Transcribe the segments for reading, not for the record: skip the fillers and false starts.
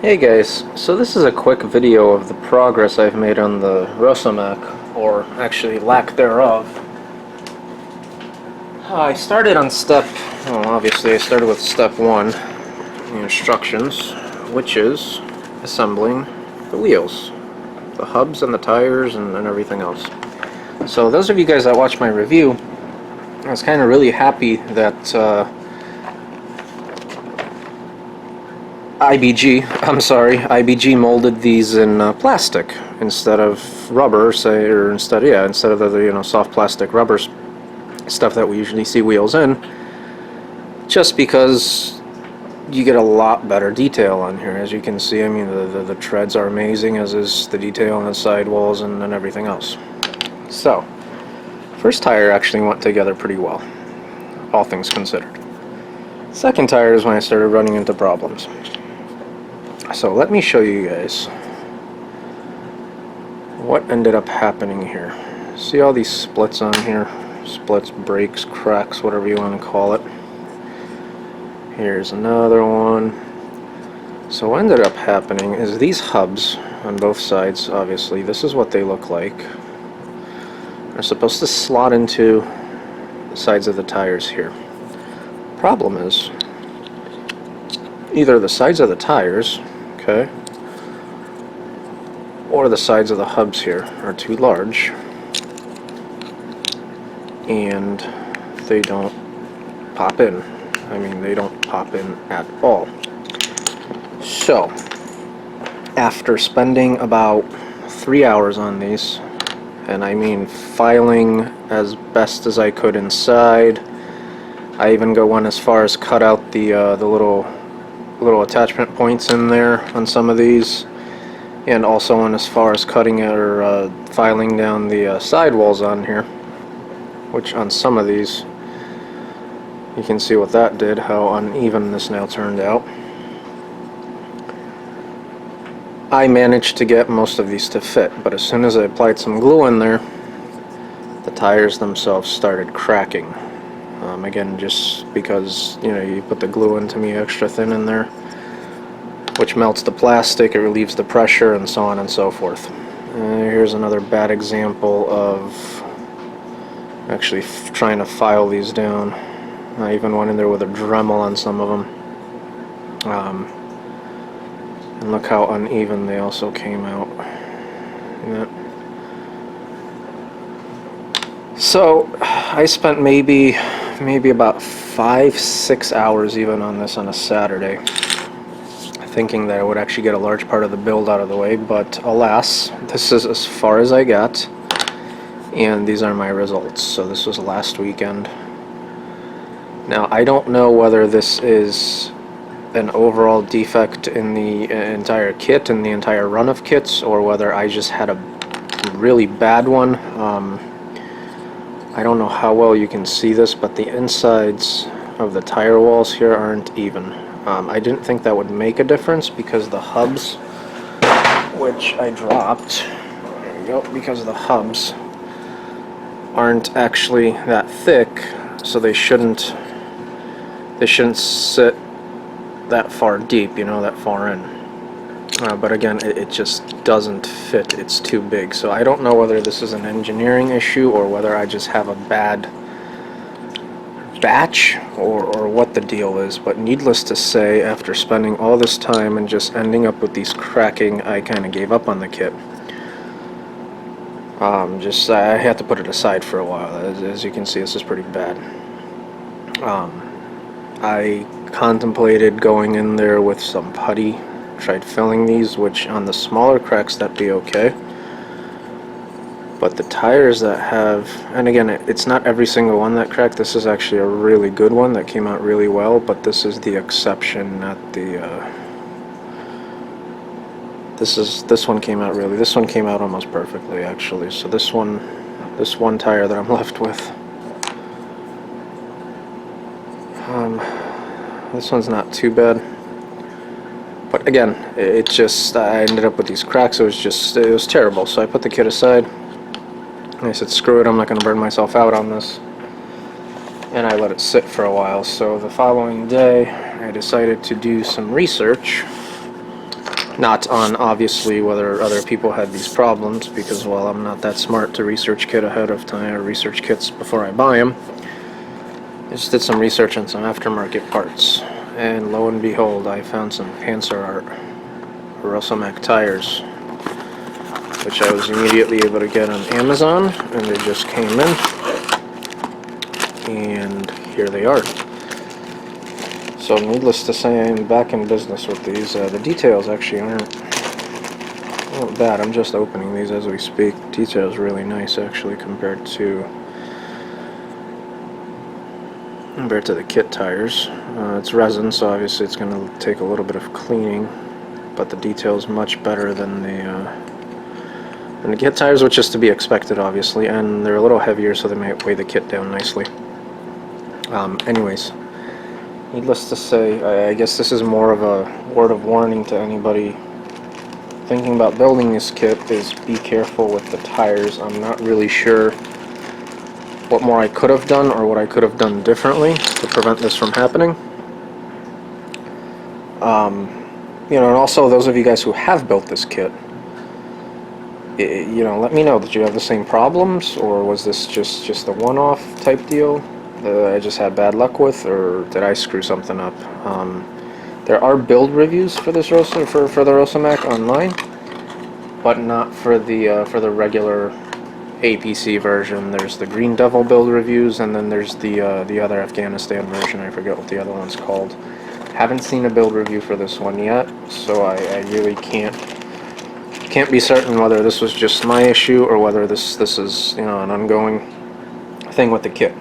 Hey guys, so this is a quick video of the progress I've made on the Rosomak, or actually lack thereof. I started on obviously I started with step 1, the instructions, which is assembling the wheels, the hubs and the tires and everything else. So those of you guys that watched my review, I was kind of really happy that IBG molded these in plastic instead of rubber, instead of the soft plastic rubber stuff that we usually see wheels in, just because you get a lot better detail on here. As you can see, I mean, the treads are amazing, as is the detail on the sidewalls and everything else. So, first tire actually went together pretty well, all things considered. Second tire is when I started running into problems. So let me show you guys what ended up happening here. See all these splits on here? Splits, breaks, cracks, whatever you want to call it. Here's another one. So what ended up happening is these hubs on both sides, obviously, this is what they look like. They're supposed to slot into the sides of the tires here. Problem is, either the sides of the tires, okay, or the sides of the hubs here are too large and they don't pop in. I mean, they don't pop in at all. So, after spending about 3 hours on these, and I mean filing as best as I could inside, I even went as far as cut out the little attachment points in there on some of these, and also went as far as cutting or filing down the sidewalls on here, which on some of these you can see what that did, how uneven this now turned out. I managed to get most of these to fit, but as soon as I applied some glue in there, the tires themselves started cracking. Again, just because you put the glue in to me extra thin in there, which melts the plastic, it relieves the pressure, and so on and so forth. Here's another bad example of actually trying to file these down. I even went in there with a Dremel on some of them. And look how uneven they also came out. So I spent maybe about 5-6 hours even on this on a Saturday, thinking that I would actually get a large part of the build out of the way, but alas, this is as far as I got, and these are my results. So this was last weekend. Now, I don't know whether this is an overall defect in the entire kit, in the entire run of kits, or whether I just had a really bad one. I don't know how well you can see this, but the insides of the tire walls here aren't even. I didn't think that would make a difference because the hubs, which I dropped, there we go, because the hubs aren't actually that thick, so they shouldn't sit that far deep, that far in. But again, it just doesn't fit. It's too big. So I don't know whether this is an engineering issue or whether I just have a bad batch or what the deal is. But needless to say, after spending all this time and just ending up with these cracking, I kind of gave up on the kit. I had to put it aside for a while. As you can see, this is pretty bad. I contemplated going in there with some putty, tried filling these, which on the smaller cracks that'd be okay. But the tires that have, and again, it's not every single one that cracked. This is actually a really good one that came out really well, but this is the exception, not the this one came out almost perfectly, actually. So this one tire that I'm left with, this one's not too bad. But again, I ended up with these cracks. It was terrible. So I put the kit aside, and I said, screw it, I'm not going to burn myself out on this. And I let it sit for a while. So the following day, I decided to do some research Not on, obviously, whether other people had these problems, because, well, I'm not that smart to research kit ahead of time, or research kits before I buy them. I just did some research on some aftermarket parts, and lo and behold, I found some Panzer Art Rosomak tires, which I was immediately able to get on Amazon, and they just came in, and here they are. So needless to say, I'm back in business with these. The details actually aren't bad. I'm just opening these as we speak. Details really nice actually compared to the kit tires. It's resin, so obviously it's going to take a little bit of cleaning, but the detail's much better than the kit tires, which is to be expected, obviously, and they're a little heavier, so they might weigh the kit down nicely. Anyways, needless to say, I guess this is more of a word of warning to anybody thinking about building this kit, is be careful with the tires. I'm not really sure what more I could have done or what I could have done differently to prevent this from happening. And also those of you guys who have built this kit, let me know. Did you have the same problems, or was this just a one-off type deal that I just had bad luck with, or did I screw something up? There are build reviews for this for the Rosomak online, but not for the regular APC version. There's the Green Devil build reviews, and then there's the other Afghanistan version. I forget what the other one's called. Haven't seen a build review for this one yet, so I really can't be certain whether this was just my issue or whether this is an ongoing thing with the kit.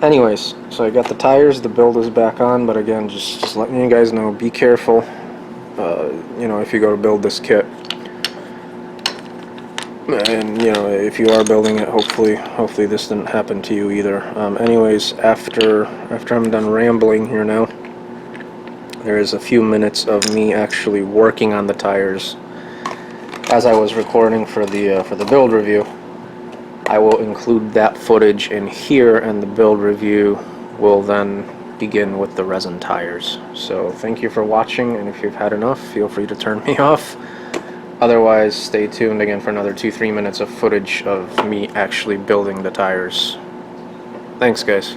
Anyways, so I got the tires, the build is back on, but again, just letting you guys know, be careful, if you go to build this kit. And, if you are building it, hopefully this didn't happen to you either. Anyways, after I'm done rambling here now, there is a few minutes of me actually working on the tires as I was recording for the build review. I will include that footage in here, and the build review will then begin with the resin tires. So thank you for watching, and if you've had enough, feel free to turn me off. Otherwise, stay tuned again for another 2-3 minutes of footage of me actually building the tires. Thanks, guys.